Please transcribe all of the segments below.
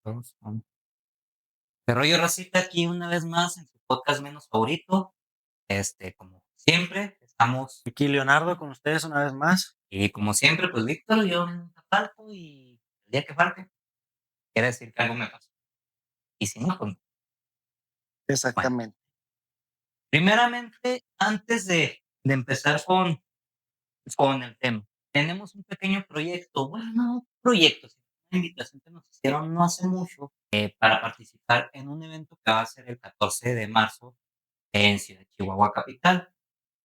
Todos son. Pero yo, Rosita, aquí una vez más en su podcast menos favorito. Como siempre, estamos, Aquí Leonardo con ustedes una vez más. y como siempre, pues Víctor, yo nunca falto y el día que falte, quiere decir que algo me pasó. Y si no, pues, bueno. Exactamente. Primeramente, antes de empezar con el tema, tenemos un pequeño proyecto, bueno, no proyecto, sino una invitación que nos hicieron no hace mucho para participar en un evento que va a ser el 14 de marzo en Ciudad Chihuahua Capital.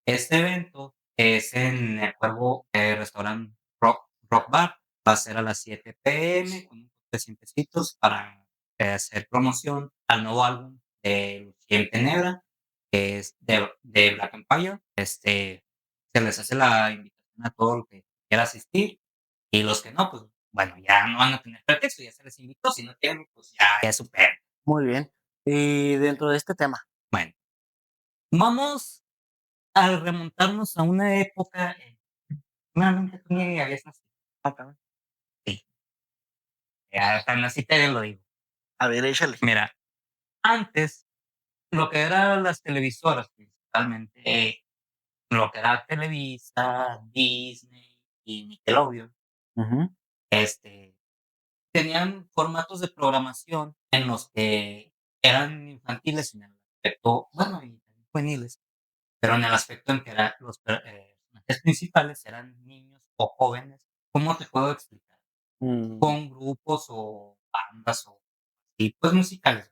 Este evento es en el Cuervo Restaurant Rock Bar. Va a ser a las 7 p.m. con un sientecitos para hacer promoción al nuevo álbum de Luciel Tenebra, que es de Black Empire. Se les hace la invitación a todo el que quiera asistir y los que no, pues bueno, ya no van a tener pretexto, ya se les invitó. Si no quieren, pues ya es súper. Muy bien. Y dentro de este tema, Bueno, vamos a remontarnos a una época. No, nunca tú ni habías nacido. acá, Sí, ya hasta nací te lo digo. a ver, échale. Mira, antes, lo que eran las televisoras, principalmente, lo que era Televisa, Disney y Nickelodeon, Ujú. este, tenían formatos de programación en los que eran infantiles en el aspecto, bueno, y también juveniles, pero en el aspecto en que eran los personajes principales eran niños o jóvenes. ¿Cómo te puedo explicar? Mm, Con grupos o bandas o tipos musicales.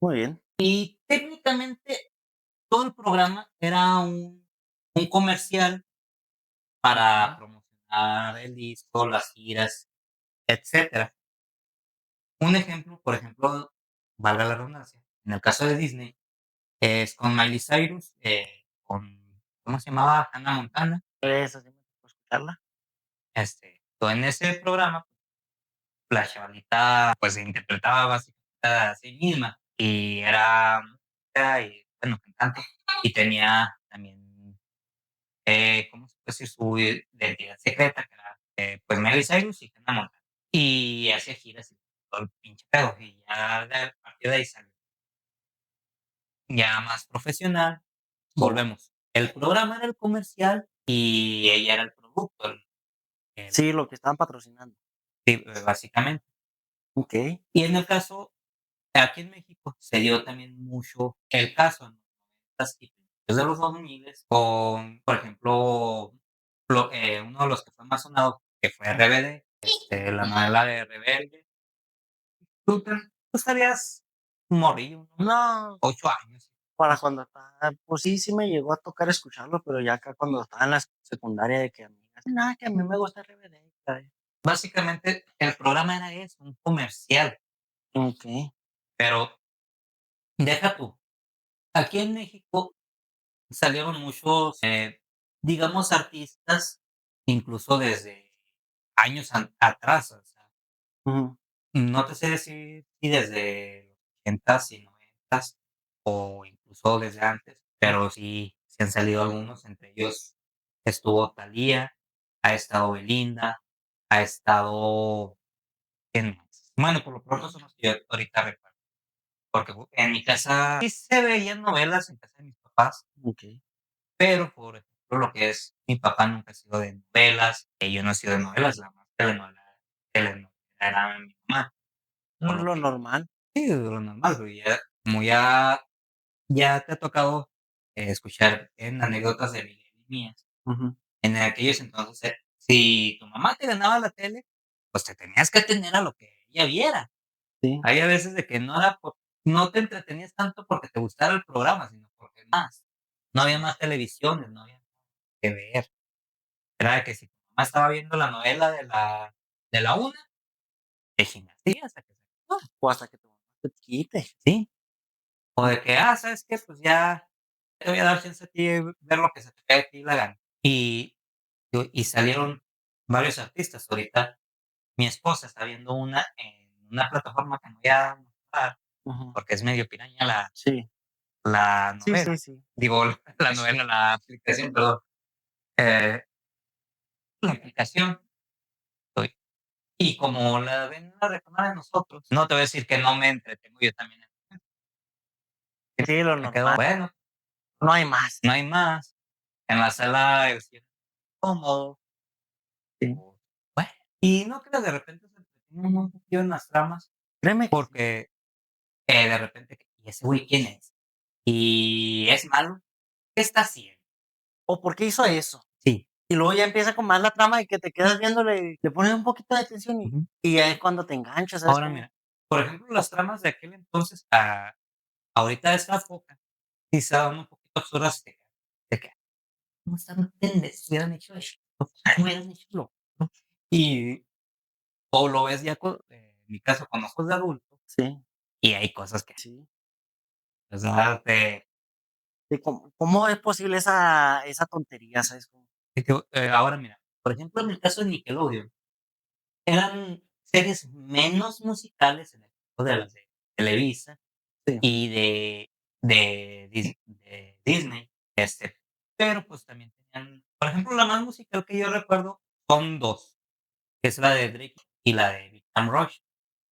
muy bien. Y técnicamente todo el programa era un comercial para promocionar el disco, las giras, etcétera. Un ejemplo, por ejemplo, valga la redundancia, en el caso de Disney, es con Miley Cyrus, con, ¿cómo se llamaba? Hannah Montana. Esa sí me tocó escucharla. En ese programa, la chavalita pues se interpretaba básicamente a sí misma y era y bueno, cantante y tenía también, ¿cómo se puede decir? Su identidad secreta, que era pues Miley Cyrus y Hannah Montana. Y hacía giras y todo el pinche pedo. Y ya a partir de ahí salió ya más profesional. Volvemos. El programa era el comercial y ella era el producto, Sí, lo que estaban patrocinando. sí, básicamente. Ok. Y en el caso aquí en México se dio también mucho el caso en los 90s y principios de los 2000 con, por ejemplo, uno de los que fue más sonado, que fue RBD, la novela de Rebelde. Tú estarías morrillo, ¿no? No, 8 años. para cuando estaba, pues sí me llegó a tocar escucharlo, pero ya acá cuando estaba en la secundaria de que amigas, nada, que a mí me gusta RBD. Caray. Básicamente, el programa era eso, un comercial, Ok. pero deja tú. Aquí en México salieron muchos, digamos, artistas, incluso desde años atrás, o sea, Ujú. no te sé decir si desde los 80s y 90s o incluso desde antes, pero sí han salido algunos, entre ellos estuvo Thalía, ha estado Belinda, ha estado, ¿quién más? Bueno, por lo pronto son los que yo ahorita recuerdo, porque en mi casa sí se veían novelas en casa de mis papás. Ok. Pero, por ejemplo, lo que es mi papá nunca ha sido de novelas, yo no he sido de novelas, la más telenovela era mi mamá, No por es lo lo que normal. sí, de lo normal, pero ya como ya te ha tocado, escuchar en anécdotas de Miguel y mías, Ujú. en aquellos entonces, si tu mamá te ganaba la tele, pues te tenías que atender a lo que ella viera. Sí. Hay a veces de que no te entretenías tanto porque te gustara el programa, sino porque no había más televisiones, no había que ver. Era de que si tu mamá estaba viendo la novela de la una, te chingaste hasta que se acabó, O hasta que tu mamá te quite. ¿sí? O de que, ¿sabes qué? Pues ya te voy a dar chance a ti de ver lo que se te pegue a ti la gana. Y salieron varios artistas. Ahorita mi esposa está viendo una en una plataforma que no voy a mostrar, Ujú. porque es medio piraña Sí. la Sí, novela. sí, sí. Digo, la novela, la aplicación, perdón. Eh, la aplicación. Y como la ven a reclamar de nosotros, no te voy a decir que no me entretengo yo también. Sí, lo Me quedo, normal. bueno, No hay más. no hay más. En la sala es cómodo. Sí. O, bueno, y no creas, de repente se entretiene uno un poquillo en las tramas, Créeme que sí. porque de repente, ¿y ese güey quién es? ¿Y es malo? ¿Qué está haciendo? ¿O por qué hizo eso? Sí. Y luego ya empieza con más la trama y que te quedas viéndole y le pones un poquito de atención Ujú. y ya es cuando te enganchas, ¿sabes Ahora cómo? mira, por ejemplo, las tramas de aquel entonces ahorita de esta época, sí estaban un poquito absurdas de que no están pendes, hubieran hecho esto, hubieran hecho lo otro. Y o lo ves ya en mi caso con ojos de adulto, Sí, y hay cosas que, sí. o sea, Sí, ¿cómo es posible esa tontería, sabes cómo? ahora mira, por ejemplo, en el caso de Nickelodeon, eran series menos musicales en el caso de las de Televisa Sí, y de Disney, pero, pues, también tenían, por ejemplo, la más musical que yo recuerdo son 2, que es la de Drake y la de Big Time Rush,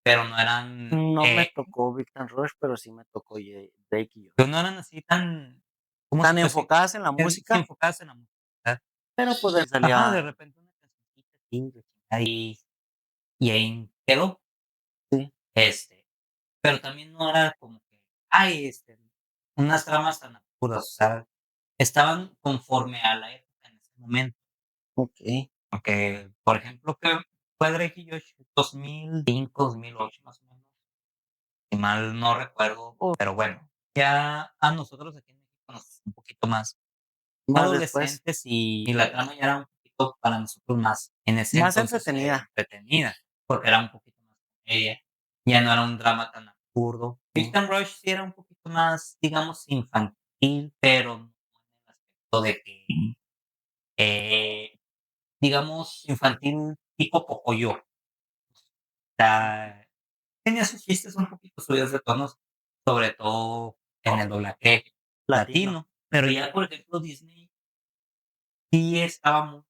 pero no eran, no me tocó Big Time Rush, pero sí me tocó Drake y pues, Josh. no eran así tan, ¿cómo se Tan puede decir? enfocadas en la Sí, música, enfocadas en la música. pero pues de Ajá, de salía repente una cancioncita aquí, la chingada, y ahí quedó, sí, este, pero también no era como que, ay, unas tramas tan absurdas, o sea, estaban conforme a la época en ese momento. okey. Porque, por ejemplo, que fue Drake y Josh 2005, 2008 más o menos, si mal no recuerdo, O pero bueno, ya a nosotros aquí en México nos gustó un poquito más más después, adolescentes y la trama ya era un poquito para nosotros más, en ese más entonces, entretenida. entretenida, porque era un poquito más comedia, ya no era un drama tan absurdo. Sí, Victim Rush sí era un poquito más, digamos, infantil, pero no en el aspecto de que, eh, digamos, infantil tipo Pocoyo. O sea, tenía sus chistes un poquito subidos de tonos, sobre todo en el doblaje latino, latino, pero ya, por ejemplo, Disney sí estaba muy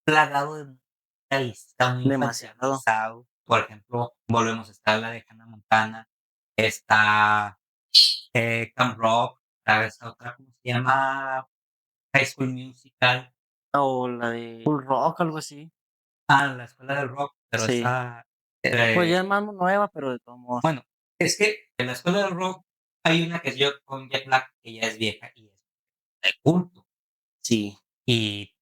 plagado de música y está muy demasiado. infantilizado. Por ejemplo, volvemos a estar la de Hannah Montana, está, Camp Rock, esta otra, ¿cómo se llama? High School Musical, O la de Full Rock, algo así. La Escuela del Rock, pero Sí, esa, pues ya es más nueva, pero de todos modos. bueno, es que en la Escuela del Rock hay una que es yo con Jack Black, que ya es vieja y es de culto. Sí. Y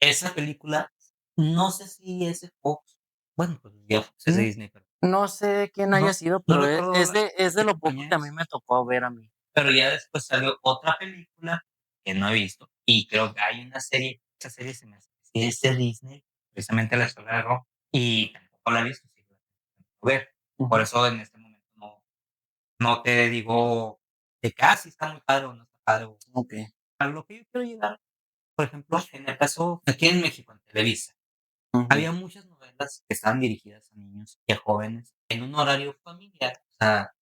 esa película, no sé si es de Fox, bueno, pues ya Fox es de Mm, Disney, pero no sé quién haya no sido, no pero recuerdo es de qué lo poco compañía que a mí es, me tocó ver a mí. pero ya después salió otra película que no he visto, y creo que hay una serie, esa serie se me hace que sí es de Disney, precisamente La Escuela del Rock, y tampoco la he visto, sí la tengo que ver. Por Ujú, eso en este momento no te digo de que, sí está muy padre o no está padre, o okey. a lo que yo quiero llegar, por ejemplo, en el caso aquí en México, en Televisa, Ujú. había muchas novelas que estaban dirigidas a niños y a jóvenes en un horario familiar. O sea,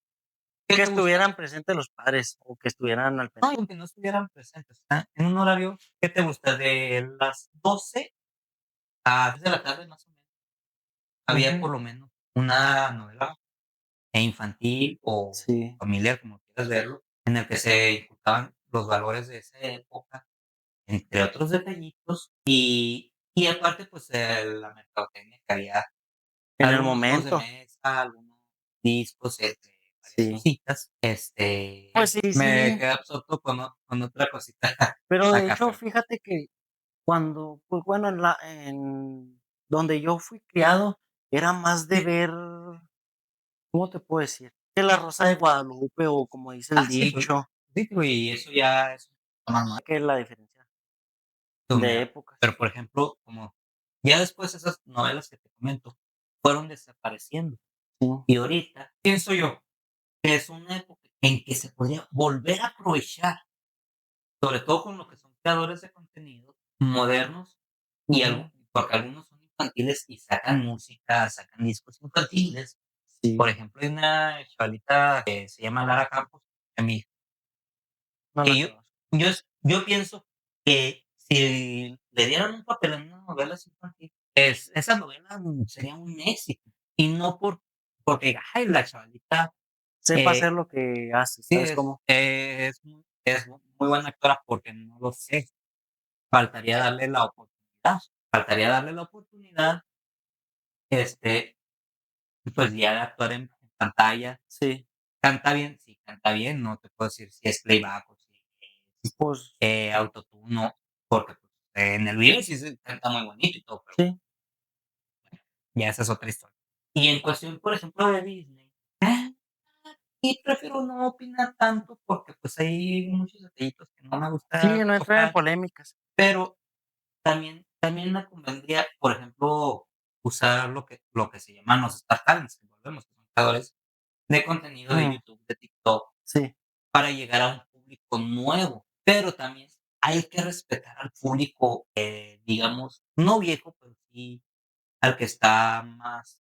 ¿qué Que te gusta? estuvieran presentes los padres, o que estuvieran al No, pendiente. aunque no estuvieran presentes, en un horario, ¿qué te gusta? De las 12 a 3 de la tarde, más o menos, había Ujú. por lo menos una novela, infantil o Sí, familiar, como quieras verlo, en el que se inculcaban los valores de esa época, entre otros detallitos, y aparte, pues, la mercadotecnia que había, en el algunos juegos de momento. mesa, algunos discos, varias Sí. cositas, Pues sí, me sí, quedé absorto con otra cosita pero de acá, hecho, pero fíjate que cuando, pues, bueno, en donde yo fui criado, era más de ver, ¿cómo te puedo decir? Que La Rosa de Guadalupe, o como dice el sí, pues, dicho, sí, digo, y eso ya es un poquito más nuevo, que es la diferencia de mira, épocas. pero, por ejemplo, como ya después esas novelas que te comento fueron desapareciendo, Sí, y ahorita pienso yo que es una época en que se podría volver a aprovechar, sobre todo con lo que son creadores de contenido modernos y ujú, porque algunos son infantiles y sacan música, sacan discos infantiles. Por sí, ejemplo, hay una chavalita que se llama Lara Campos, a mí, no la que conozco. yo pienso que si le dieran un papel en una novela infantil, esa novela sería un éxito, y no porque diga: "Ay, la chavalita, Sepa hacer eh, lo que hace, sí ¿sabes cómo? es muy buena actora", porque no lo sé, faltaría darle la oportunidad, este, pues, ya de actuar en pantalla. Sí, Canta bien, sí, canta bien, no te puedo decir si es playback o si es, pues autotune, no, porque, pues, en el video sí se canta muy bonito y todo, pero sí, ya esa es otra historia. Y en cuestión, por ejemplo, de Disney, ah, y prefiero no opinar tanto porque, pues, hay muchos detallitos que no me sí, gusta no entrar en tocar, polémicas. pero también me convendría, por ejemplo, usar lo que se llaman los star talents, que volvemos, que son creadores de contenido de Mm, YouTube, de TikTok, sí, para llegar a un público nuevo, pero también hay que respetar al público, digamos, no viejo, pero sí al que está más.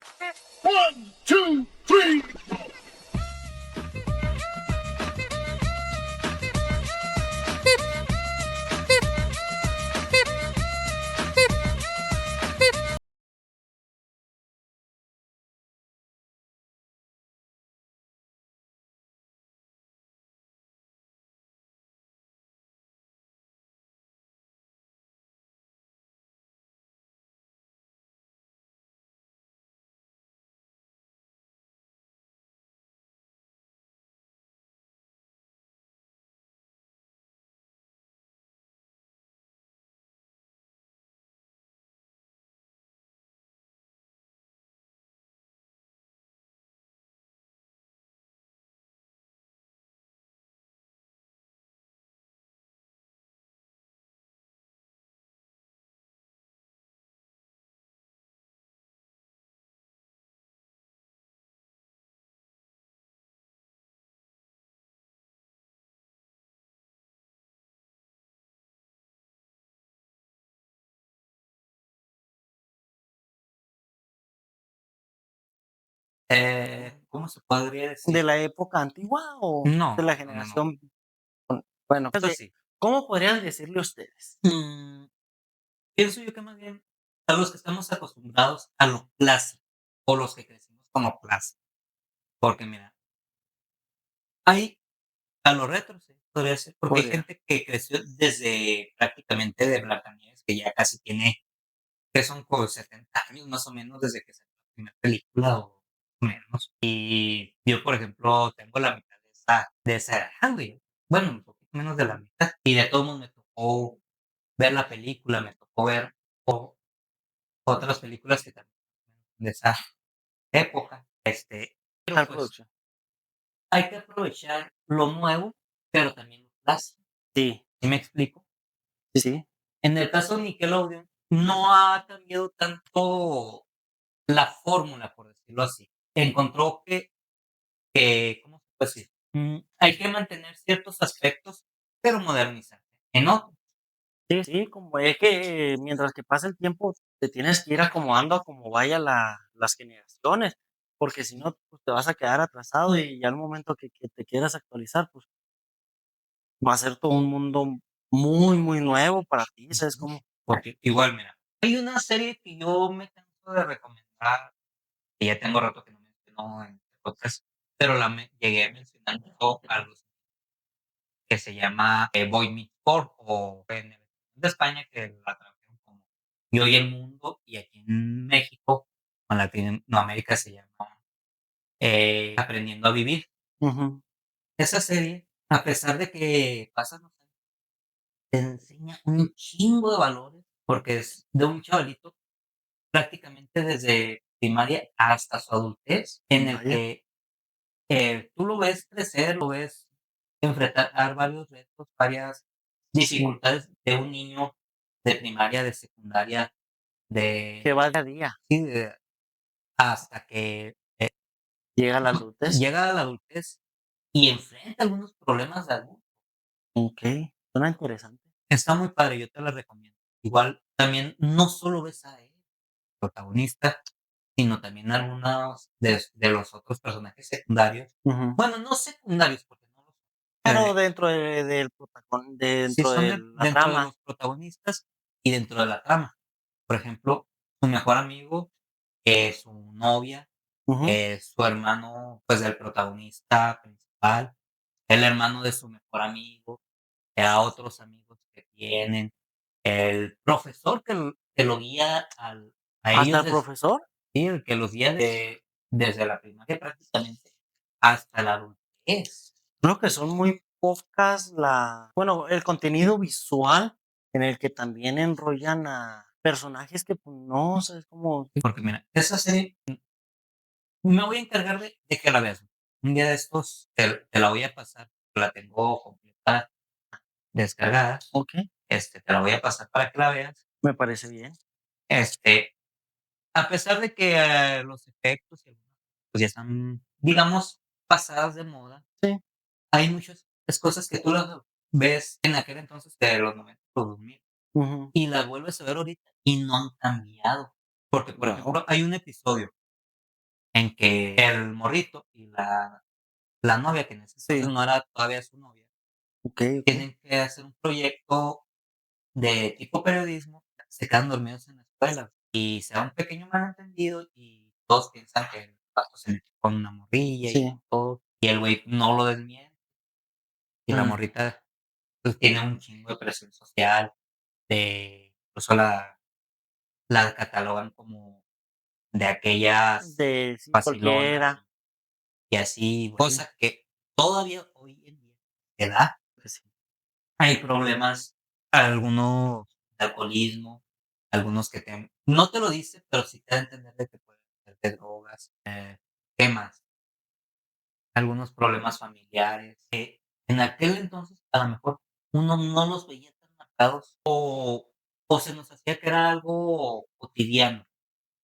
¿Cómo se podría ¿de decir? la época antigua o de No, la no, no, no. generación? Bueno, Eso sí. ¿cómo podrían decirle ustedes? Mm, pienso yo que más bien a los que estamos acostumbrados a lo clásico, o los que crecimos como clásico, porque mira, hay a lo retro, sí, podría ser, porque hay Podría. gente que creció desde prácticamente de Blancanieves, que ya casi tiene, que son como 70 años más o menos desde que salió la primera película o menos. Y yo, por ejemplo, tengo la mitad de esa edad, güey. Bueno, un poquito menos de la mitad. Y de todos modos me tocó ver la película, me tocó ver o otras películas que también de esa época. Pero Tal pues producción. hay que aprovechar lo nuevo, pero también lo clásico. Sí, ¿Sí me explico? sí, sí. En el caso de Nickelodeon, no ha cambiado tanto la fórmula, por decirlo así. Encontró ¿cómo se puede decir? Hay que mantener ciertos aspectos, pero modernizar en otros. Sí, sí, como es que mientras que pasa el tiempo te tienes que ir acomodando a como vaya las generaciones, porque si no, pues, te vas a quedar atrasado y ya al momento que te quieras actualizar, pues, va a ser todo un mundo muy, muy nuevo para ti, ¿sabes Ujú. cómo? Porque igual, mira, hay una serie que yo me canso de recomendar, que ya tengo rato que no menciono en este podcast, pero llegué a mencionar mucho algo que se llama Boy Meets World, o en el de España, que la tradujeron como Yo y el Mundo, y aquí en México, o en Latinoamérica, se llama Aprendiendo a Vivir. Ujú. Esa serie, a pesar de que pasan los años, te enseña un chingo de valores, porque es de un chavalito prácticamente desde primaria hasta su adultez, en el Vaya, que tú lo ves crecer, lo ves enfrentar varios retos, varias sí, dificultades de un niño de primaria, de secundaria, que de va día a día, sí, hasta que, llega la adultez. llega a la adultez y enfrenta algunos problemas de adulto. Okey, suena interesante. Está muy padre, yo te la recomiendo. Igual, también no solo ves a él, protagonista, sino también algunos de los otros personajes secundarios. Ujú. Bueno, no secundarios, porque no los Pero eh, dentro de del protagón sí dentro son de la dentro de trama. los protagonistas y dentro de la trama. Por ejemplo, su mejor amigo, su novia, Ujú. su hermano, pues, del protagonista principal, el hermano de su mejor amigo, a otros amigos que tienen, el profesor que lo guía a ¿Hasta ellos el profesor? sí, el que los guía desde la primaria prácticamente hasta la adultez. Creo que son muy pocas bueno, el contenido visual en el que también enrollan a personajes que, pues, no, o sea, es como Porque mira, esa serie, me voy a encargar de que la veas. Un día de estos te la voy a pasar, la tengo completa, descargada, okey, te la voy a pasar para que la veas. me parece bien. Este, a pesar de que, los efectos y algunas pues ya están, digamos, pasadas de moda, Sí, hay muchas cosas que tú las ves en aquel entonces de los 90 o 2000 ujú. y las vuelves a ver ahorita y no han cambiado. Porque, por No, ejemplo, hay un episodio en que el morrito y la novia, que en ese entonces sí, no era todavía su novia, okey, okey. tienen que hacer un proyecto de tipo periodismo, se quedan dormidos en la escuela y se da un pequeño malentendido y todos piensan que el vato se metió con una morrilla y Sí, todo, y el güey no lo desmiente, y la mm, morrita, pues, tiene un chingo de presión social, incluso la catalogan como de aquellas de sí, facilonas cualquiera, y así, pues sí, cosa que todavía hoy en día se da. pues sí, Hay problemas, algunos de alcoholismo, algunos que te no te lo dicen, pero sí te da a entender de que pueden ser de drogas, ¿qué más? Algunos problemas familiares, en aquel entonces, a lo mejor, uno no los veía tan marcados o se nos hacía que era algo cotidiano,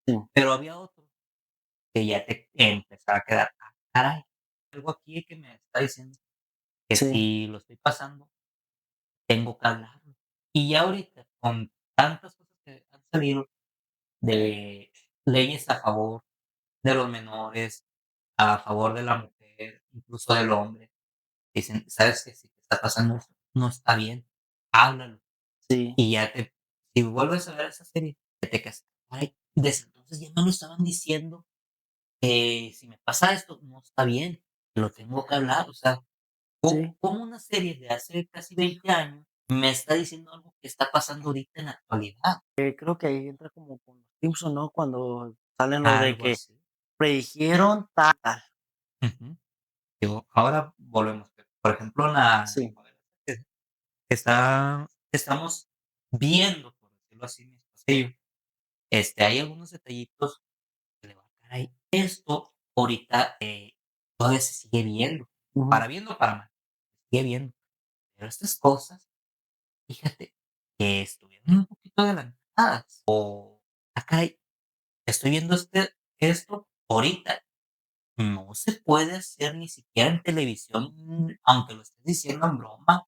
sí, pero había otros que ya te empezaba a quedar, ah, caray, algo aquí que me está diciendo que sí, si lo estoy pasando, tengo que hablarlo. Y ya ahorita, con tantas cosas que han salido de leyes a favor de los menores, a favor de la mujer, incluso del hombre, dicen: "¿Sabes qué? Si te está pasando esto, no está bien, háblalo". sí, Y ya si vuelves a ver esa serie, ya te quedas: "Ay, desde entonces ya me lo estaban diciendo, si me pasa esto, no está bien, lo tengo que hablar". O sea, sí. cómo una serie de hace casi 20 años me está diciendo algo que está pasando ahorita en la actualidad? Creo que ahí entra como con los Simpson, ¿no? Cuando salen lo de Algo que así. predijeron tal. Ujú. Digo, ahora volvemos, por ejemplo, la Sí, novela que estamos viendo, por decirlo así, mi esposa y yo, hay algunos detallitos que le va caray, esto ahorita, todavía se sigue viendo, ujú, para bien o para mal, se sigue viendo, pero estas cosas, fíjate que estuvieron un poquito adelantadas, o, ah, caray, estoy viendo esto ahorita. No se puede hacer ni siquiera en televisión, aunque lo estés diciendo en broma,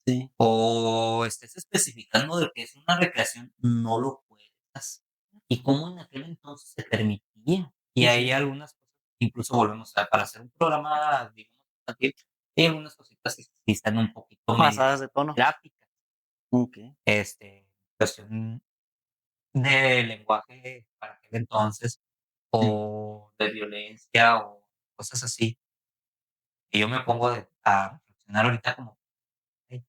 sí, o estés especificando de que es una recreación, no lo puedes hacer. Y cómo en aquel entonces se permitía. Y sí, hay sí. algunas cosas, incluso volvemos a para hacer un programa, digamos, infantil, hay algunas cositas que sí están un poquito Pasadas de medias tono. gráficas, Okey, cuestión de lenguaje para aquel entonces, sí. o de violencia, o cosas así. Y yo me pongo a reflexionar ahorita como, "Ey,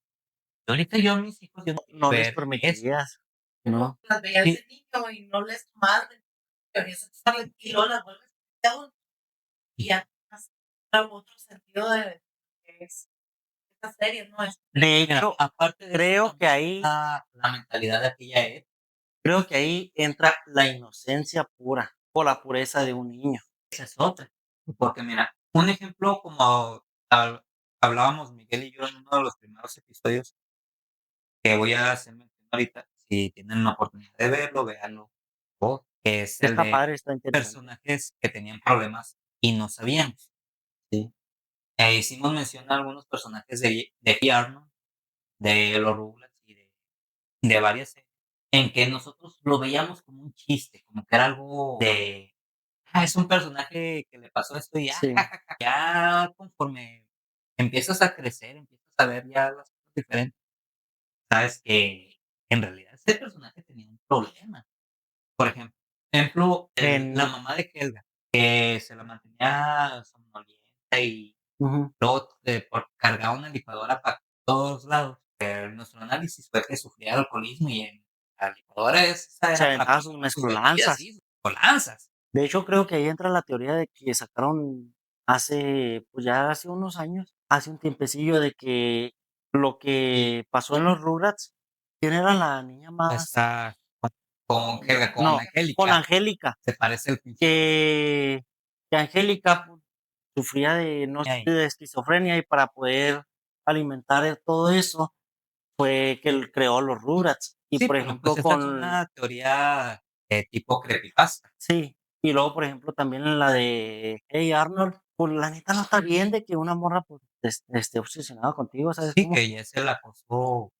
yo a mis hijos, yo no quiero No les ver eso". permitirías, ¿no? Las veías de niño y no les tomaste, querías echarle y luego las vuelves de adulto y ya da otro sentido de que es esta serie, ¿no? Es De mira, hecho, aparte de eso, creo que también ahí está la mentalidad de aquella época, creo que ahí entra la inocencia pura, o la pureza de un niño. esa es otra. Porque mira, un ejemplo como hablábamos Miguel y yo en uno de los primeros episodios que voy a hacer mención ahorita, si tienen la oportunidad de verlo, véanlo, que es el Está de padre, está interesante. personajes que tenían problemas y no sabíamos. Sí, Hicimos mención a algunos personajes de Hey Arnold, de los Rugrats y de varias series, en que nosotros lo veíamos como un chiste, como que era algo de, es un personaje que le pasó esto y ya, sí, ya conforme empiezas a crecer, empiezas a ver ya las cosas diferentes, sabes que en realidad ese personaje tenía un problema. Por ejemplo, Ejemplo, la En mamá de Helga, que se la mantenía somnolienta y ujú, luego, cargaba una licuadora para todos lados, pero nuestro análisis fue que sufría de alcoholismo y en la licuadora esa se era para aventaba sus preparar sus bebidas, mezcolanzas. sí, sus colanzas. De hecho, creo que ahí entra la teoría de que sacaron hace, pues, ya hace unos años, hace un tiempecillo, de que lo que pasó en los Rugrats, ¿quién era la niña más? Está con Helga, con No, con Angélica, Angélica, se parece el pinche que Angélica, pues, sufría de, no sé, ahí. de esquizofrenia, y para poder alimentar todo eso, fue que él creó los Rugrats. Y, Sí, por pero pues ejemplo, esa es con una teoría, tipo creepypasta. sí, y luego, por ejemplo, también en la de Hey Arnold, pues, la neta no está bien de que una morra, pues, esté obsesionada contigo, ¿sabes Sí, cómo? que ya es el acoso,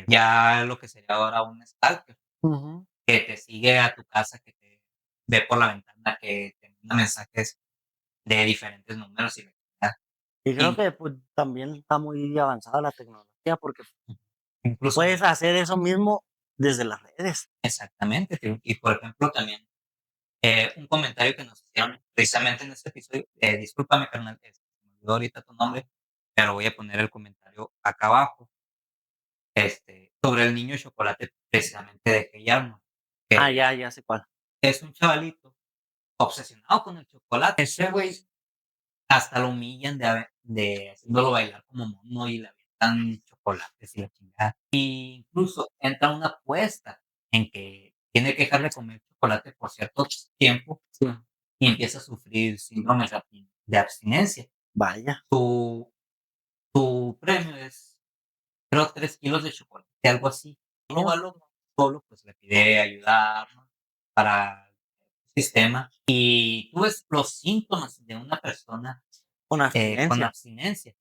ya lo que sería ahora un stalker, Ujú. que te sigue a tu casa, que te ve por la ventana, que te manda mensajes de diferentes números y la chingada. Y creo In que, pues, también está muy avanzada la tecnología, porque incluso puedes hacer eso mismo desde las redes. exactamente, sí. Y, por ejemplo, también, un comentario que nos hicieron precisamente en este episodio, discúlpame, carnal, se me olvidó ahorita tu nombre, pero voy a poner el comentario acá abajo, sobre el niño chocolate, precisamente de Hey Arnold, Ah, que ya sé cuál. es un chavalito obsesionado con el chocolate. Ese güey hasta lo humillan de haciéndolo bailar como mono y le avientan chocolates y la chingada. Y incluso entra una apuesta en que tiene que dejar de comer chocolate por cierto tiempo Sí. y empieza a sufrir síndrome de abstinencia. Vaya. Su premio es, creo, 3 kilos de chocolate, algo así. No va lo solo, pues le pide ayudar, ¿no? Para el sistema. Y tú ves los síntomas de una persona, Con con abstinencia. abstinencia.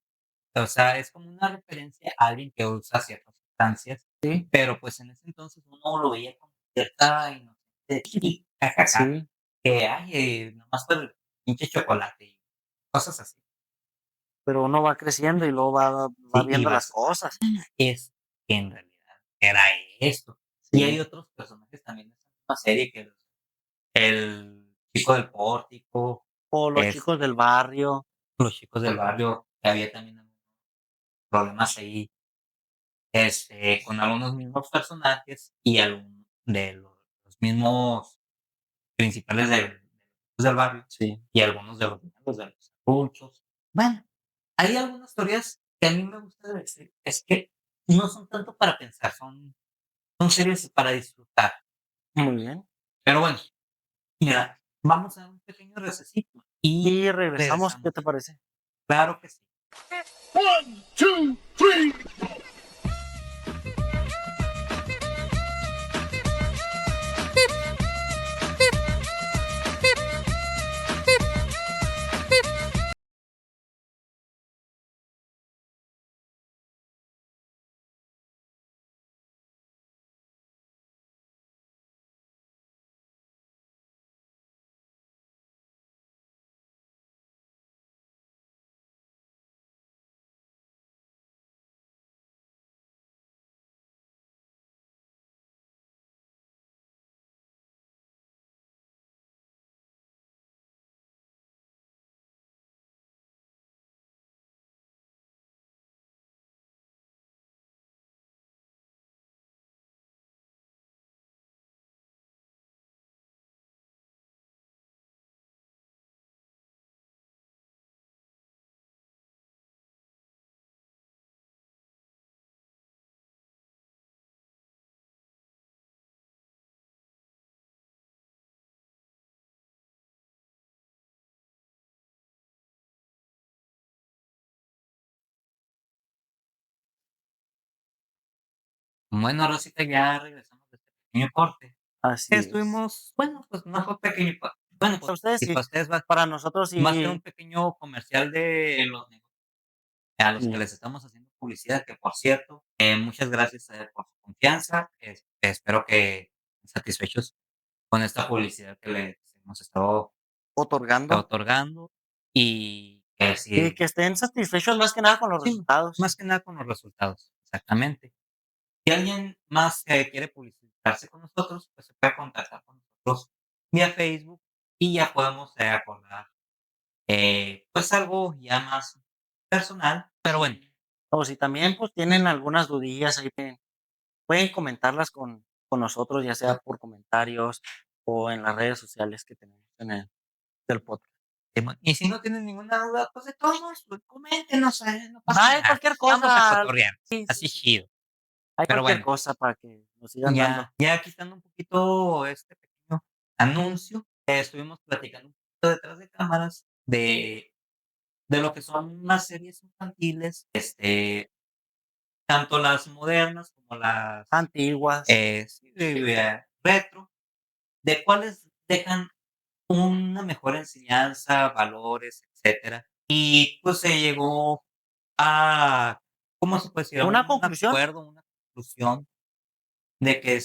O sea, es como una referencia a alguien que usa ciertas sustancias, Sí, pero, pues, en ese entonces uno lo veía con cierta inocencia y jajaja, sí, que, ay, nomás por el pinche chocolate y cosas así. pero uno va creciendo y luego va Sí, y viendo las vas, cosas. es que en realidad era esto. Y hay Sí. otros personajes también de esta misma serie que el chico del pórtico, O los chicos del barrio. los chicos del barrio, que había también algunos problemas ahí, con algunos mismos personajes y algunos de los mismos principales del barrio Sí. y algunos de los miembros de los adultos. Bueno, hay algunas teorías que a mí me gusta decir, es que no son tanto para pensar, son series para disfrutar. Muy bien. Pero bueno, mira, vamos a un pequeño recesito y Y regresamos, ¿qué regresamos. te parece? Claro que sí. Bueno, Rosita, ya regresamos de este pequeño corte. Así es. Estuvimos, bueno, pues no fue pequeño, bueno, Para pues ustedes y sí, para ustedes para nosotros va a ser un sí, pequeño comercial de los negocios a los que sí. les estamos haciendo publicidad, que por cierto, muchas gracias, por su confianza. Espero que estén satisfechos con esta publicidad que les hemos estado Otorgando. otorgando y que Y sí, que estén satisfechos más que nada con los sí, resultados. más que nada con los resultados, exactamente. Si alguien más, quiere publicitarse con nosotros, pues se puede contactar con nosotros. nosotros vía Facebook y ya podemos, acordar, pues, algo ya más personal, pero bueno. O si también, pues, tienen algunas dudillas ahí, pueden comentarlas con nosotros, ya sea por comentarios o en las redes sociales que tenemos en el del podcast. Simón, y si no tienen ninguna duda, pues, de todos modos, pues, coméntenos, no pasa Hay nada. cualquier Vamos a cosa, cotorrear, sí, sí, así sí, chido. hay Pero cualquier bueno, cosa para que nos sigan dando. ya quitando un poquito este pequeño anuncio, estuvimos platicando un poquito detrás de cámaras de lo que son las series infantiles, tanto las modernas como las, Antiguas. sí, retro, de cuáles dejan una mejor enseñanza, valores, etcétera. Y, pues, se llegó a, ¿cómo se puede decir? A Una un conclusión, acuerdo, una conclusión de que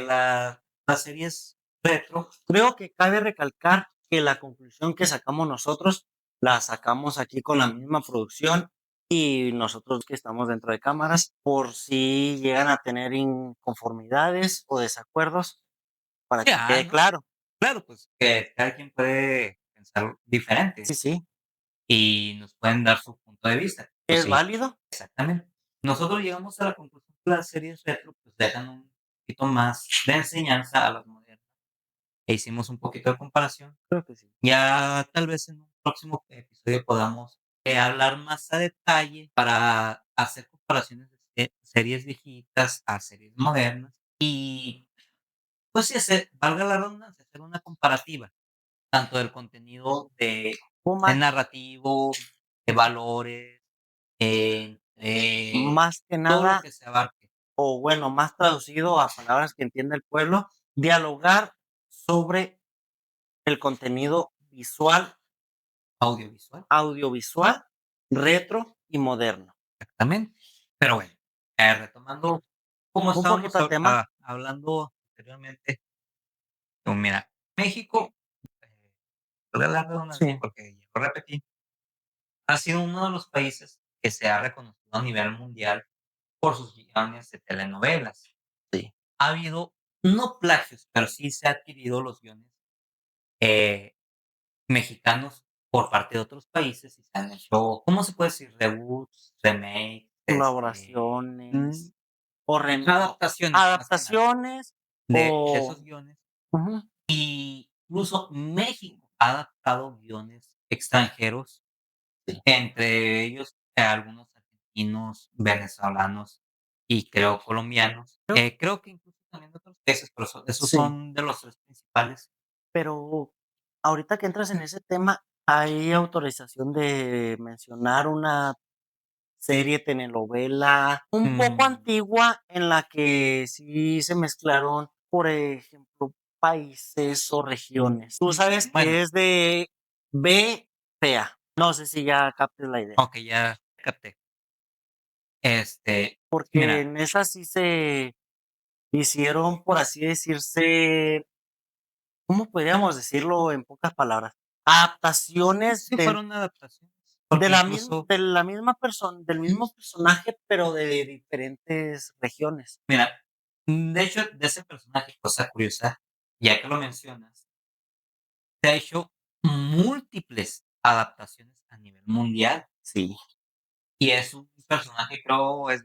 las series retro. creo que cabe recalcar que la conclusión que sacamos nosotros, la sacamos aquí con la misma producción y nosotros que estamos dentro de cámaras, por si llegan a tener inconformidades o desacuerdos, para Sí, que quede ¿no? claro. Claro, pues, que cada quien puede pensar diferente Sí, sí, y nos pueden dar su punto de vista. Pues es sí, válido, exactamente. Nosotros llegamos a la conclusión que las series retro, pues, dejan un poquito más de enseñanza a las modernas, e hicimos un poquito de comparación. creo que sí. Ya tal vez en un próximo episodio podamos, hablar más a detalle para hacer comparaciones de series viejitas a series modernas y, pues sí, valga la redundancia, hacer una comparativa, tanto del contenido O de más, narrativo, de valores, más que todo lo nada, que se abarque. o bueno, más traducido a palabras que entienda el pueblo, dialogar sobre el contenido visual, Audiovisual, audiovisual, retro y moderno. exactamente. Pero bueno, retomando como Un estábamos poquito al tema, hablando anteriormente, pues mira, México, eh, valga la redundancia, sí, porque ya lo repetí, ha sido uno de los países que se ha reconocido a nivel mundial por sus guiones de telenovelas. sí, Ha habido, no plagios, pero sí se ha adquirido los guiones, eh, mexicanos por parte de otros países y se han hecho, ¿cómo se puede decir? Reboots, remakes, colaboraciones o adaptaciones, más que nada, adaptaciones de esos o guiones. ujú, Incluso México ha adaptado guiones extranjeros, sí. entre ellos, algunos argentinos, venezolanos y creo colombianos. Creo Creo que incluso también de otros países, pero esos sí, son de los 3 principales. pero ahorita que entras en ese tema, ¿hay autorización de mencionar una serie, telenovela, un poco Mm, antigua en la que sí se mezclaron, por ejemplo, países o regiones? Tú sabes bueno, que es de BPA. No sé si ya captes la idea, okey, ya capté. Sí, porque mira, en esa sí se hicieron, por así decirse, ¿cómo podríamos decirlo en pocas palabras? Adaptaciones sí fueron adaptaciones, de porque incluso, la misma persona, del mismo personaje, pero de diferentes regiones. mira, de hecho, de ese personaje, cosa curiosa, ya que lo mencionas, se ha hecho múltiples adaptaciones a nivel mundial, Sí. y es un personaje, creo, es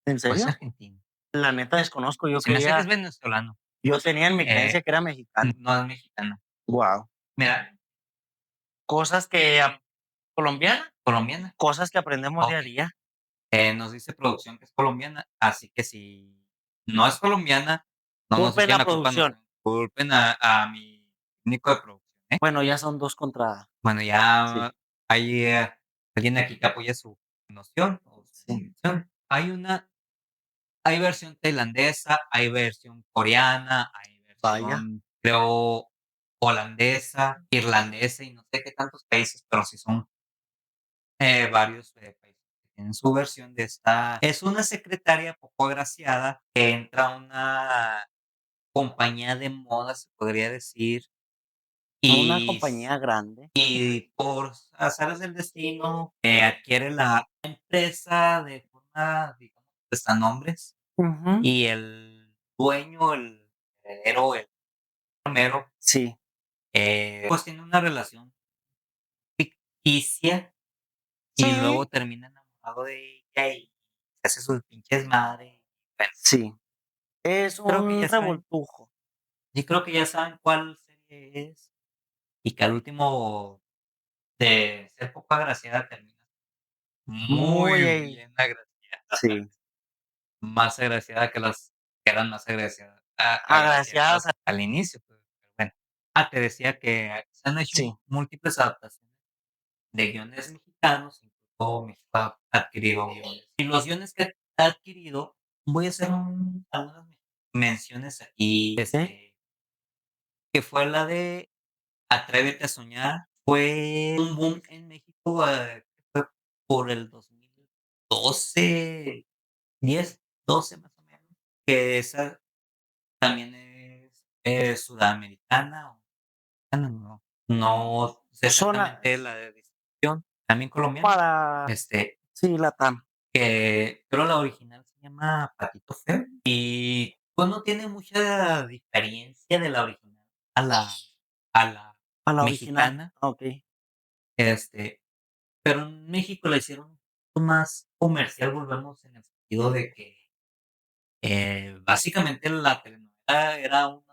¿En o es serio? argentino. La neta desconozco, Se me hace que es venezolano, yo tenía en mi eh, creencia que era mexicano. no es mexicano. Guau. Mira, Cosas que colombiana, colombiana, cosas que aprendemos día a okey, día. nos dice producción que es colombiana, así que si no es colombiana, no nos Culpen echen la la culpa a producción. nosotros, culpen a mi técnico de producción, ¿eh? Bueno, ya son 2 contra Bueno, sí, ya hay, alguien aquí que apoya su noción o su sí. convicción. Hay versión tailandesa, hay versión coreana, hay Vaya. versión, creo, holandesa, irlandesa y no sé qué tantos países, pero sí son, varios, países que tienen su versión de esta. Es una secretaria poco agraciada que entra a una compañía de moda, se podría decir, Una y compañía grande. Y por azares del destino, adquiere la empresa de forma, digamos, prestanombres, Ujú. y el dueño, el heredero, Romero, Sí, pues tiene una relación ficticia y luego sí, termina enamorado de ella y se hace sus pinches madre. Bueno, sí. Es creo que un ya saben, revoltujo. sí creo que ya saben cuál serie es y que al último de ser poco agraciada termina Muy, muy bien agraciada, sí, más agraciada que las que eran más agraciadas a agraciadas al inicio, pues, pero bueno. Te decía que se han hecho sí, múltiples adaptaciones de guiones mexicanos, incluso México ha adquirido guiones. Y los guiones que ha adquirido, voy a hacer algunas menciones aquí, ¿eh? que fue la de Atrévete a soñar, fue un boom en México, fue por el 2012, 10, 12 más o menos, que esa también es, sudamericana o mexicana, no sé Zona exactamente la de distribución, también colombiana, para este, sí, Latam, que creo la original se llama Patito Feo y, pues, no tiene mucha diferencia de la original a la a la original. mexicana, Okey. este, pero en México la hicieron un poco más comercial, volvemos en el sentido de que, básicamente la telenovela era un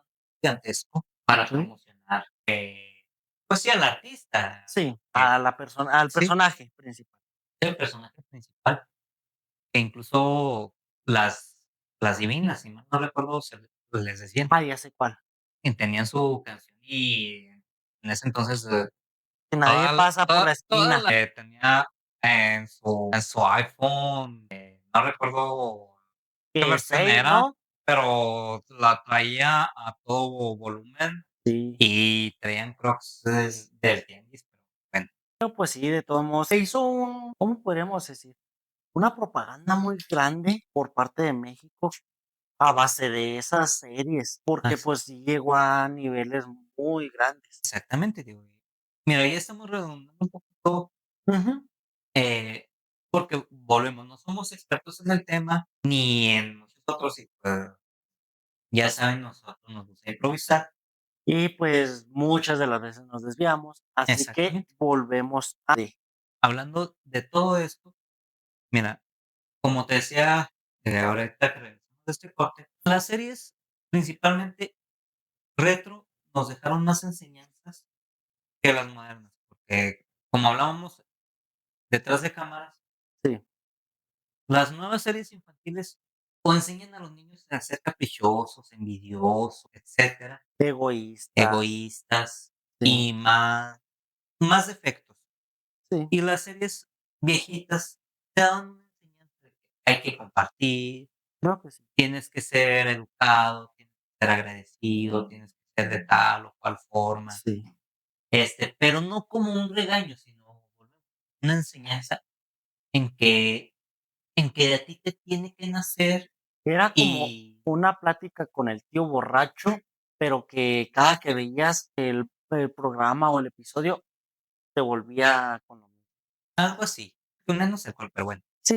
gigantesco para Sí, promocionar, pues sí, al artista, sí, que a la persona al sí, personaje principal. el personaje principal, que incluso las las divinas, si mal no recuerdo, se les decían, Ah, ya sé cuál. y tenían su canción y en ese entonces, Que nadie pasa por la toda esquina. la tenía en su iPhone, no recuerdo qué Que versión 6, era, ¿no? pero la traía a todo volumen Sí. y traían Crocs del tianguis, pero bueno, Pero, pues sí, de todos modos, se hizo un, ¿cómo podríamos decir? Una propaganda muy grande por parte de México a base de esas series, porque, así pues, sí llegó a niveles muy grandes. exactamente, digo, mira, ya estamos redondeando un poquito, Ujú. porque volvemos, no somos expertos en el tema, ni en muchos otros, y pues, ya saben, nosotros nos gusta improvisar. Y, pues, muchas de las veces nos desviamos, así que Exactamente. volvemos a de Hablando de todo esto, mira, como te decía, ahorita que regresamos de este corte, las series, principalmente retro, nos dejaron más enseñanzas que las modernas, porque como hablábamos detrás de cámaras, sí, las nuevas series infantiles o enseñan a los niños a ser caprichosos, envidiosos, etcétera, egoístas, egoístas sí, y más defectos. sí, Y las series viejitas te dan una enseñanza de que hay que compartir, creo que sí. tienes que ser educado, tienes que ser agradecido, tienes que ser de tal o cual forma, Sí, pero no como un regaño, sino una enseñanza en que de a ti te tiene que nacer era como y una plática con el tío borracho, pero que cada que veías el programa o el episodio te volvía con lo mismo. algo así, una no sé cuál, pero bueno, Sí,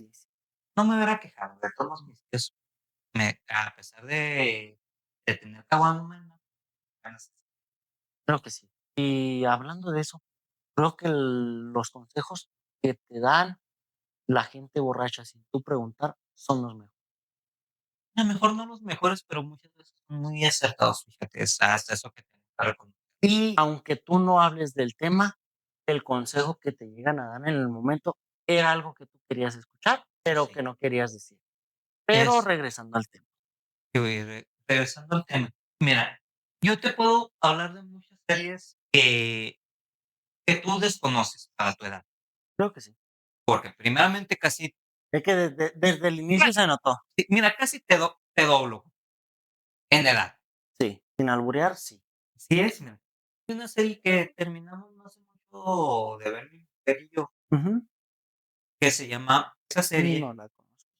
no me hubiera quejado, de todos mis tíos, a pesar de tener caguama en mano, ganas. creo que sí. Y hablando de eso, creo que los consejos que te dan la gente borracha sin tú preguntar son los mejores. A lo mejor no los mejores, pero muchas veces son muy acertados, fíjate, es hasta eso que tengo que reconocer. Y aunque tú no hables del tema, el consejo que te llegan a dar en el momento era algo que tú querías escuchar, pero Sí, que no querías decir. Pero es regresando al tema. digo, y regresando al tema, mira, yo te puedo hablar de muchas series que tú desconoces para tu edad, Creo que sí. porque primeramente casi Es que desde el inicio se notó. sí, mira, casi te doblo en edad. Sí, sin alburear, sí. Sí es, mira, hay una serie que terminamos no hace mucho de ver mi mujer y yo, Ujú. que se llama esa No serie la conozco.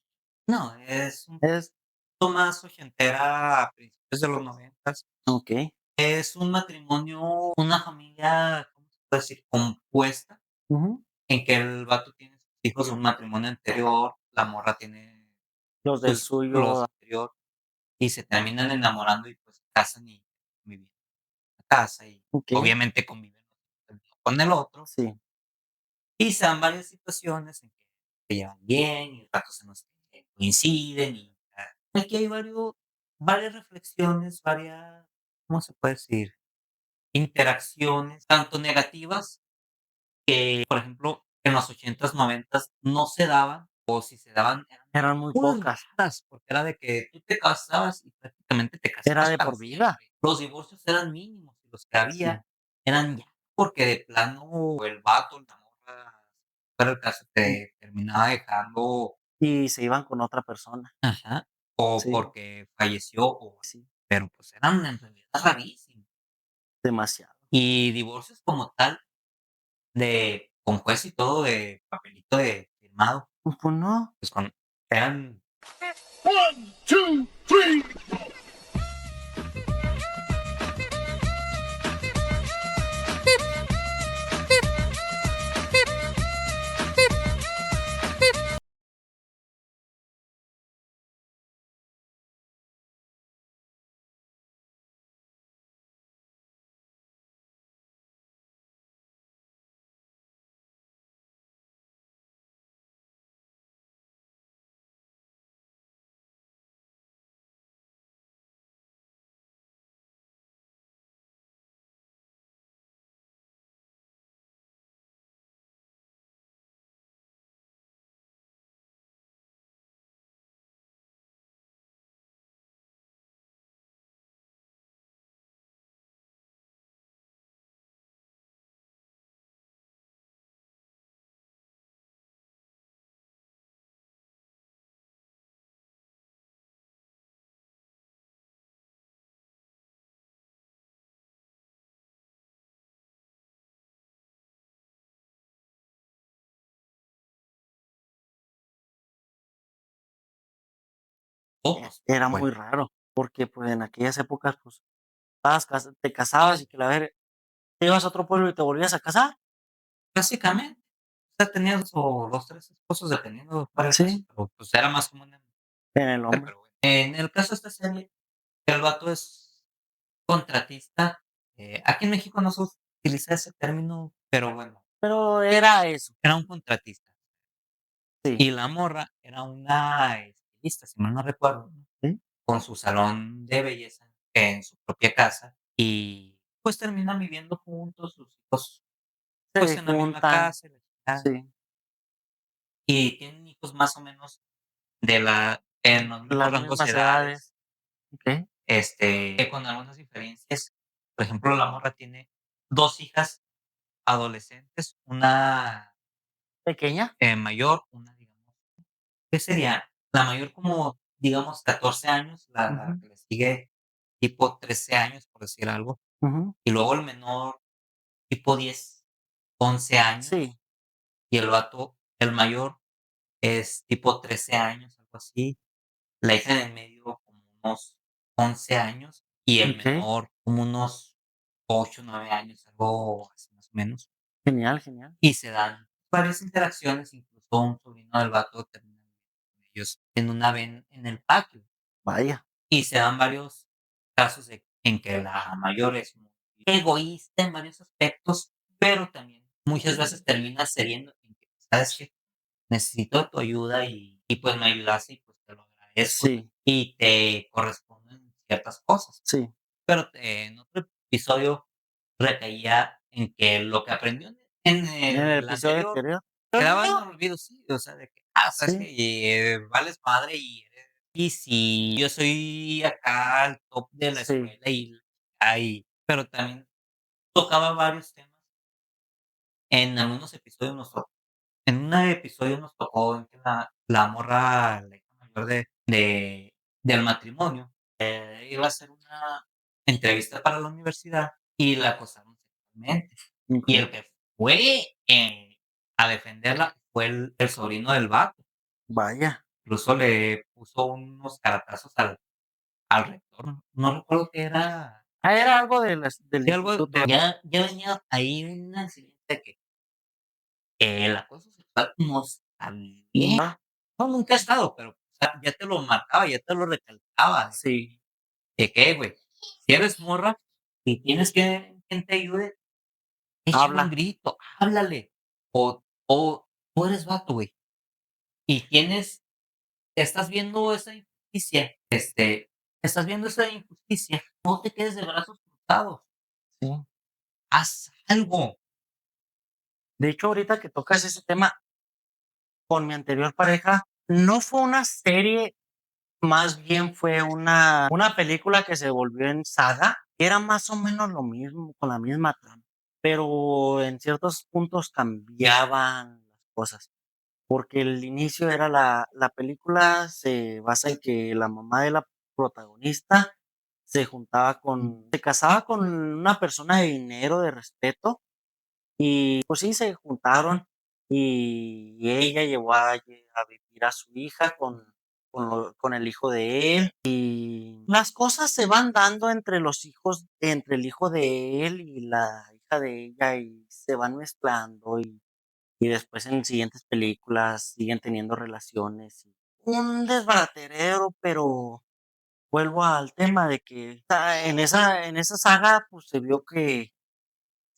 no, es un Es poquito más ochentera, a principios de los noventas. okey. Es un matrimonio, una familia, ¿cómo se puede decir? Compuesta, Ujú. en que el vato tiene sus hijos de un matrimonio anterior, la morra tiene, Los del pues, los suyo, anterior, y se terminan enamorando y, pues, se casan y muy bien. casa y okey, obviamente conviven el uno con el otro, sí, y se dan varias situaciones en que se llevan bien y ratos en los que coinciden y, aquí hay varias reflexiones, varias, ¿cómo se puede decir? Interacciones, tanto negativas que, por ejemplo, en los 80s, 90s no se daban, o si se daban eran eran muy muy pocas, raras, porque era de que tú te casabas y prácticamente te era casabas de para por vida, siempre. Los divorcios eran mínimos y los que sí, había eran ya porque de plano el vato, la morra, fuera el caso, y te terminaba dejando, y se iban con otra persona, ajá, o sí, porque falleció, o sí, pero, pues, eran en realidad rarísimos. demasiado. Y divorcios como tal, de con juez y todo, de papelito de firmado. Pues no, Pues, con eran pocos, era bueno, muy raro, porque, pues, en aquellas épocas, pues, estabas cas te casabas y que la ver te ibas a otro pueblo y te volvías a casar, básicamente, o sea, tenía 2 o 2, 3 esposos, dependiendo para el caso, sí, pero, pues, era más común en en el mujer, hombre, pero bueno. En el caso de esta serie, el vato es contratista, aquí en México no se utiliza ese término, pero bueno, pero era eso, era un contratista. sí, Y la morra era una estilista, si mal no recuerdo, ¿no? sí, Con su salón de belleza en su propia casa y, pues, terminan viviendo juntos, sus hijos, pues, se en la misma juntan, casa y la chingada, sí, y tienen hijos más o menos en los mismos las rangos de mismas edades, edades, okey, con algunas diferencias. Por ejemplo, la morra tiene 2 hijas adolescentes, una, pequeña, mayor, una, digamos, ¿qué sería? La mayor como, digamos, 14 años, la ujú, que le sigue tipo 13 años, por decir algo, ujú, y luego el menor tipo 10 11 años, sí, y el vato, el mayor, es tipo 13 años, algo así, la hija en el medio como unos 11 años, y el okey, menor como unos 8 9 años, algo así más o menos. genial, genial, Y se dan varias interacciones, incluso un sobrino del vato termina con ellos en una ven en el patio. vaya, Y se dan varios casos en que la mayor es muy egoísta en varios aspectos, pero también muchas veces termina cediendo en que, ¿sabes qué? Necesito tu ayuda y, pues, me ayudaste y, pues, te lo agradezco, sí, y te corresponden ciertas cosas. sí, Pero, en otro episodio recaía en que lo que aprendió en en el el episodio anterior anterior, quedaba en no, el olvido, sí, o sea, de que, ¿sabes sí, qué? Vales madre y si yo soy acá al top de la sí, escuela y ay, pero también tocaba varios temas. En algunos episodios en un episodio nos tocó en que la morra, la hija mayor del matrimonio, iba a hacer una entrevista para la universidad y la acosaron sexualmente. Y okey, el que fue, a defenderla fue el sobrino del vato. vaya, Incluso le puso unos caratazos al rector, no recuerdo qué era, era algo de las del sí, algo instituto, de ya venía ahí un accidente de que el acoso sexual no está bien. ah, No, nunca ha estado, pero, o sea, ya te lo marcaba, ya te lo recalcaba, sí, de que, güey, si eres morra, y tienes que quien te ayude, échale un Habla. grito, háblale. O tú eres vato, güey, y estás viendo esa injusticia, estás viendo esa injusticia, no te quedes de brazos cruzados, Sí. haz algo. De hecho, ahorita que tocas ese tema, con mi anterior pareja, no fue una serie, más bien fue una película que se volvió en saga. Era más o menos lo mismo, con la misma trama, pero en ciertos puntos cambiaban las cosas, porque el inicio era la película se basa en que la mamá de la protagonista se casaba con una persona de dinero, de respeto, y pues sí, se juntaron y ella llevó a vivir a su hija con el hijo de él. Y las cosas se van dando entre los hijos, entre el hijo de él y la hija de ella, y se van mezclando, y después en siguientes películas siguen teniendo relaciones. Un desbarateredero, pero vuelvo al tema de que en esa saga, pues se vio que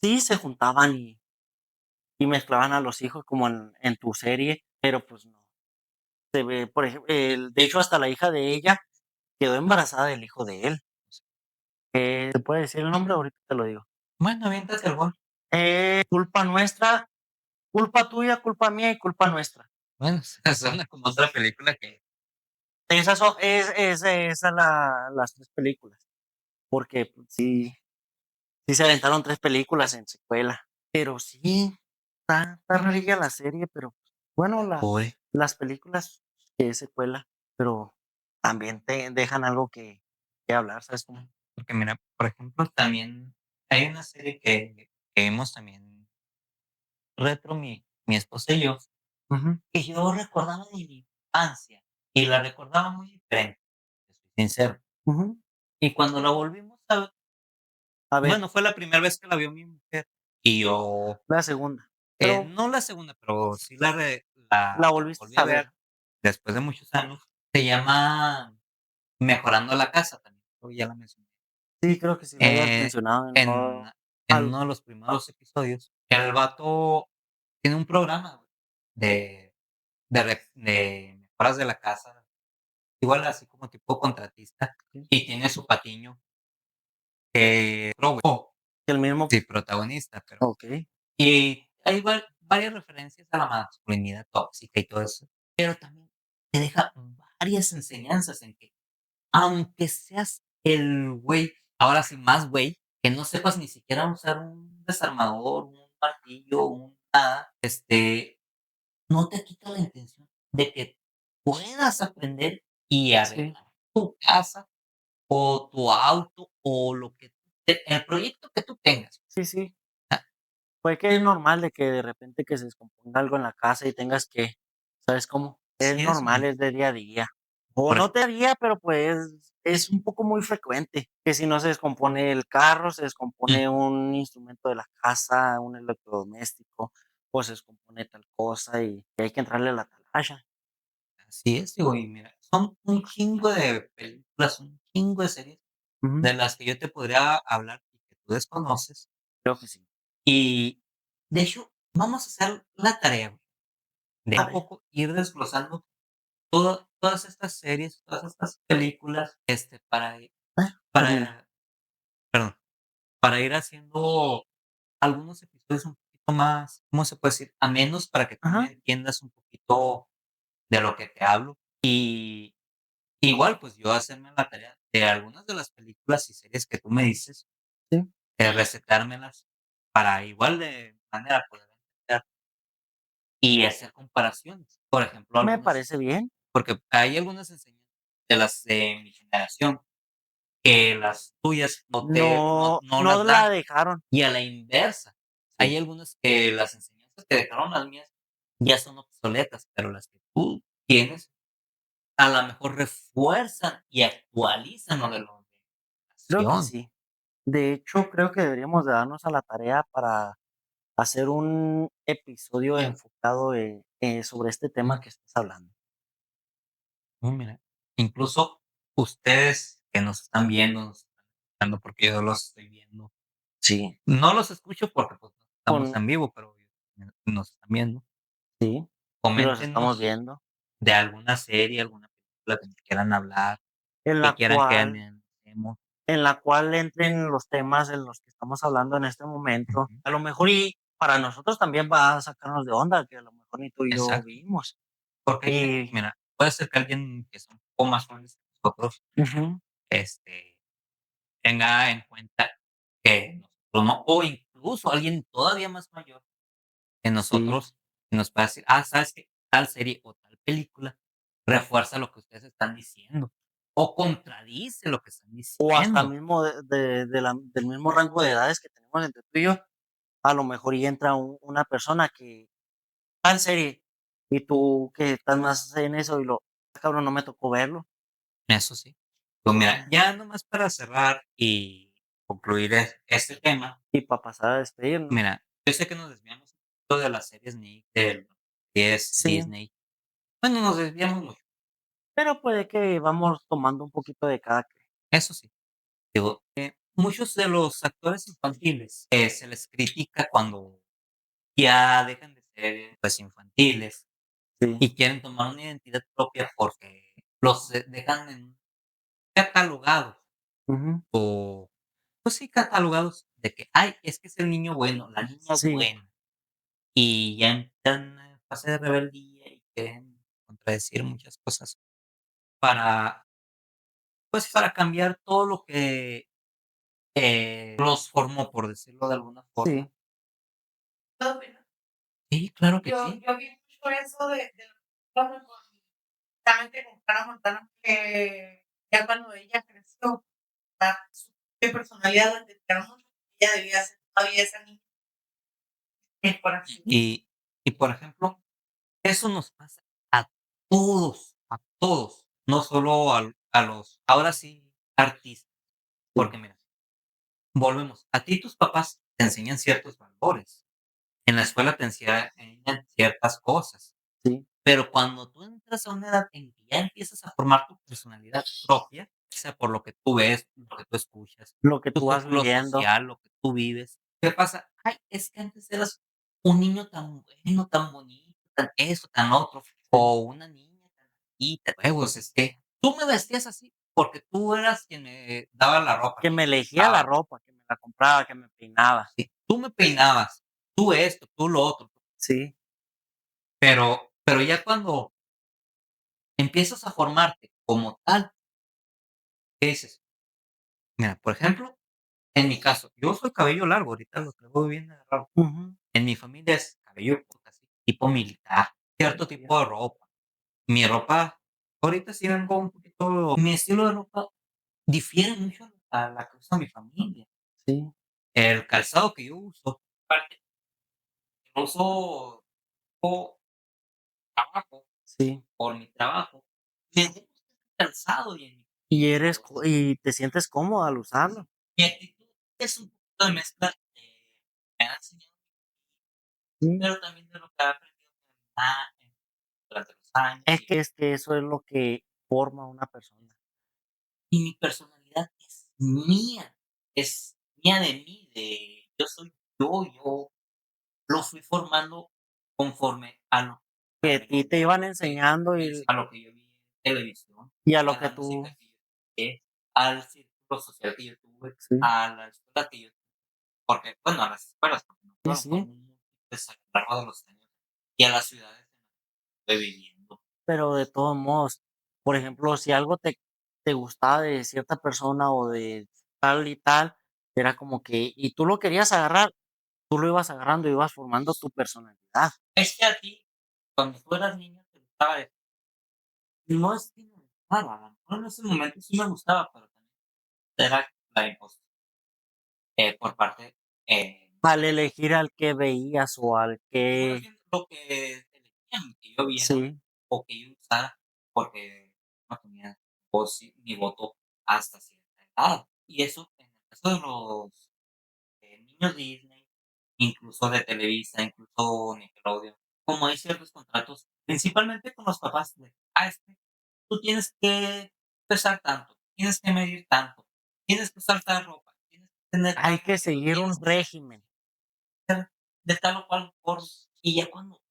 sí se juntaban y mezclaban a los hijos como en tu serie, pero pues no. Se ve, por ejemplo, de hecho, hasta la hija de ella quedó embarazada del hijo de él. ¿Te puede decir el nombre? Ahorita te lo digo. Bueno, aviéntate el gol. Culpa nuestra, culpa tuya, culpa mía y culpa nuestra. Bueno, suena como otra película que Esas son, esas las tres películas, porque pues, sí, sí se aventaron tres películas en secuela. Pero sí, está rarilla la serie, pero bueno, pobre, las películas que es secuela, pero también te dejan algo que hablar, ¿sabes cómo? porque mira, por ejemplo, también hay una serie que vimos también retro mi esposa y yo, Ujú, que yo recordaba de mi infancia, y la recordaba muy diferente, te soy sincero. ujú. Y cuando la volvimos a ver, A ver, bueno, fue la primera vez que la vio mi mujer, y yo, la segunda, pero no la segunda, pero sí la la volviste volví a a ver. ver después de muchos años. Se llama Mejorando la casa también, creo que ya la mencioné. Sí, creo que sí la habías Eh, mencionado en en al uno de los primeros episodios, el vato tiene un programa, güey, de de mejoras de la casa, igual así como tipo contratista, sí, y tiene su patiño, el mismo sí, protagonista, pero okey, y hay varias referencias a la masculinidad tóxica y todo eso, pero también te deja varias enseñanzas en que, aunque seas el güey, ahora sí más güey, que no sepas ni siquiera usar un desarmador, un martillo, un nada, no te quita la intención de que puedas aprender y sí, arreglar tu casa, o tu auto, o lo que el proyecto que tú tengas. sí, sí. Ah, Pues que es normal de que de repente que se descomponga algo en la casa y tengas que, ¿sabes cómo? Es así es, normal, güey. es de día a día. O Por no te día, pero pues es un poco muy frecuente que si no se descompone el carro, se mm, descompone un instrumento de la casa, un electrodoméstico, o se descompone tal cosa y hay que entrarle a la talacha. así es, digo, y mira, son un chingo de películas, un chingo de series Ujú, de las que yo te podría hablar y que tú desconoces. creo que sí. Y, de hecho, vamos a hacer la tarea, güey, de A a ver, poco ir desglosando todas estas series, todas estas películas, pues mira, para perdón, para ir haciendo algunos episodios un poquito más, ¿cómo se puede decir? Amenos para que tú me ajá, entiendas un poquito de lo que te hablo. Y igual, pues yo hacerme la tarea de algunas de las películas y series que tú me dices, sí, recetármelas para igual de manera poder entender y hacer comparaciones. Por ejemplo, me algunas, parece bien. porque hay algunas enseñanzas de las de mi generación que las tuyas No, no no las la dan. dejaron. Y a la inversa, Sí, hay algunas que las enseñanzas que dejaron las mías ya son obsoletas, pero las que tú tienes, a lo mejor refuerzan y actualizan lo de la creo que educación. sí. De hecho, creo que deberíamos de darnos a la tarea para hacer un episodio enfocado, sobre este tema que estás hablando. Mira, incluso ustedes que nos están viendo, escuchando porque yo los estoy viendo. Sí, No los escucho porque, pues, no estamos con en vivo, pero nos están viendo. sí, y los estamos Coméntenos viendo, de alguna serie, alguna película que nos quieran hablar, en que la quieran que cual analicemos. entren los temas en los que estamos hablando en este momento. Ujú, A lo mejor y para nosotros también va a sacarnos de onda, que a lo mejor ni tú y yo exacto. vimos. Porque hay gente, Y mira, puede ser que alguien que son un poco más jóvenes que nosotros, ujú, este, tenga en cuenta que nosotros no, o incluso alguien todavía más mayor que sí, nosotros nos puede decir: "Ah, ¿sabes qué? Tal serie o tal película refuerza lo que ustedes están diciendo, o contradice lo que están o hasta diciendo". mismo de la del mismo rango de edades que tenemos entre tú y yo, a lo mejor y entra una persona que tal serie, y tú que estás más en eso y lo: "Ah, cabrón, no me tocó verlo". Eso sí. Pues mira, Ah, ya nomás para cerrar y concluir este tema, y para pasar a despedirnos. mira, yo sé que nos desviamos un poquito de las series de lo que es Sí, Disney. Bueno, nos desviamos mucho, pero puede que vamos tomando un poquito de cada quien. eso sí. Digo, muchos de los actores infantiles, se les critica cuando ya dejan de ser, pues, infantiles Sí, y quieren tomar una identidad propia porque los dejan catalogados ujú, o, pues sí, catalogados de que: "Ay, es que es el niño bueno, la niña sí, buena". Y ya entran en fase de rebeldía y quieren contradecir muchas cosas para, pues, para cambiar todo lo que, los formó, por decirlo de alguna sí, forma. Sí, claro que Yo sí. yo vi mucho eso de la película justamente con Hannah Montana, que ya cuando ella creció, su propia personalidad la detectaron mucho, ella debía ser todavía esa niña que por así Y y, por ejemplo, eso nos pasa a todos, no solo a los, ahora sí, artistas, sí, porque mira, volvemos, a ti tus papás te enseñan ciertos valores, en la escuela te enseñan ciertas cosas. sí, Pero cuando tú entras a una edad en que ya empiezas a formar tu personalidad propia, sea por lo que tú ves, lo que tú escuchas, lo que tu tú vas círculo viviendo, social, lo que tú vives, ¿qué pasa? Ay, es que antes eras un niño tan bueno, tan bonito, tan eso, tan otro, sí, o una niña tan bonita, huevos, tú me vestías así porque tú eras quien me daba la ropa, que quien me me elegía la compraba, ropa, que me la compraba, que me peinaba. sí, tú me peinabas, tú esto, tú lo otro, Sí, pero ya cuando empiezas a formarte como tal, ¿qué dices? Mira, por ejemplo, en mi caso, yo soy cabello largo, ahorita lo traigo bien agarrado. ujú, En mi familia es cabello corto, así, tipo militar, cierto ya, tipo de ropa. Mi ropa, ahorita sí vengo un poquito, mi estilo de ropa difiere mucho a la que usa mi familia. sí, El calzado que yo uso, aparte, lo uso por trabajo, sí. por mi trabajo, me gusta ese calzado y en mi Y familia, eres co y te sientes cómodo al usarlo. mi actitud es un poquito de mezcla me ha enseñado, Sí. pero también de lo que he aprendido con mi mamá durante los años Es que eso es lo que forma una persona. y mi personalidad es mía de mí, de yo soy yo lo fui formando conforme a lo Que que a me ti te iban que enseñando a lo que yo vi en televisión, y a lo a que la música tú que yo escuché, al círculo social que yo tuve, sí, a la escuela que yo porque, bueno, a las escuelas, porque no sí, fueron, sí, fueron múltiples a lo largo de los años, y a las ciudades en las que estoy viviendo. pero de todos modos, por ejemplo, si algo te gustaba de cierta persona o de tal y tal, era como que y tú lo querías agarrar, tú lo ibas agarrando, ibas formando tu personalidad. Es que a ti, cuando tú eras niño, te gustaba eso. No es que me gustara, a lo mejor en ese momento sí me gustaba, pero también era la imposición, por parte, no sé, Al elegir al que veías o al yo que prefiero lo que elegían que yo viera sí, o que yo usara, porque no tenía voz ni voto hasta cierta edad. Y eso, en el caso de los, niños Disney, incluso de Televisa, incluso Nickelodeon, como hay ciertos contratos, principalmente con los papás de: "Ah, tú tienes que pesar tanto, tienes que medir tanto, tienes que usar tal ropa, tienes que tener tal Hay que cabello, seguir un tienes que régimen. ser de tal o cual forma. Y ya cuando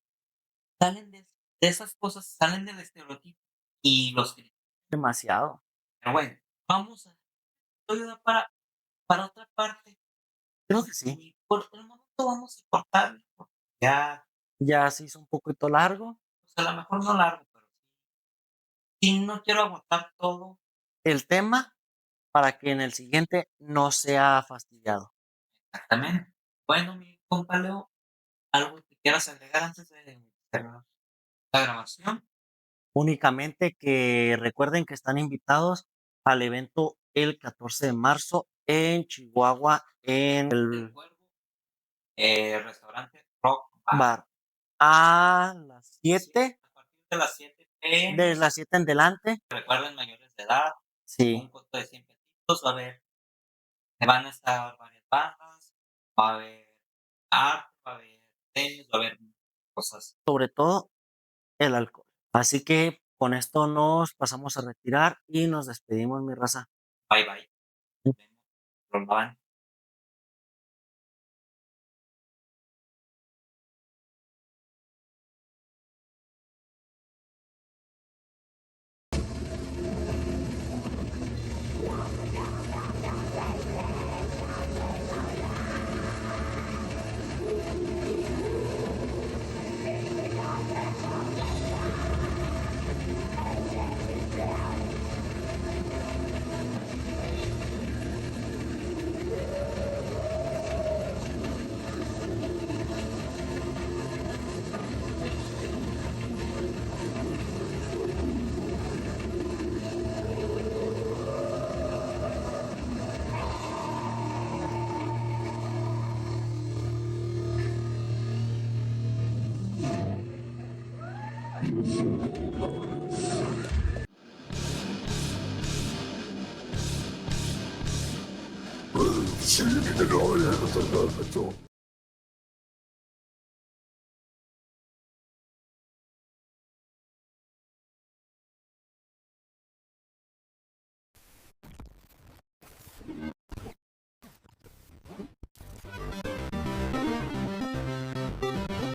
salen de esas cosas, salen del estereotipo y los critican. Demasiado. Pero bueno, vamos a esto da para otra parte. Creo que sí. Y por el momento vamos a cortarlo, porque ya, Ya se hizo un poquito largo. pues, a lo mejor no largo, pero sí no quiero agotar todo. El tema para que en el siguiente no sea fastidiado. Exactamente. Bueno, mi compa Leo, ¿algo que quieras agregar antes de cerrar la grabación? Únicamente que recuerden que están invitados al evento el 14 de marzo en Chihuahua, en El el Cuervo, restaurante Rock Bar. bar. A las 7, A partir de las 7 p.m. de las 7 en delante. Recuerden, mayores de edad, Sí, un costo de 100 pesitos. Va a haber, van a estar varias bandas, va a haber arte, va a haber tenis, va a haber cosas. sobre todo el alcohol. Así que con esto nos pasamos a retirar y nos despedimos, mi raza. Bye bye. Nos vemos. Los van.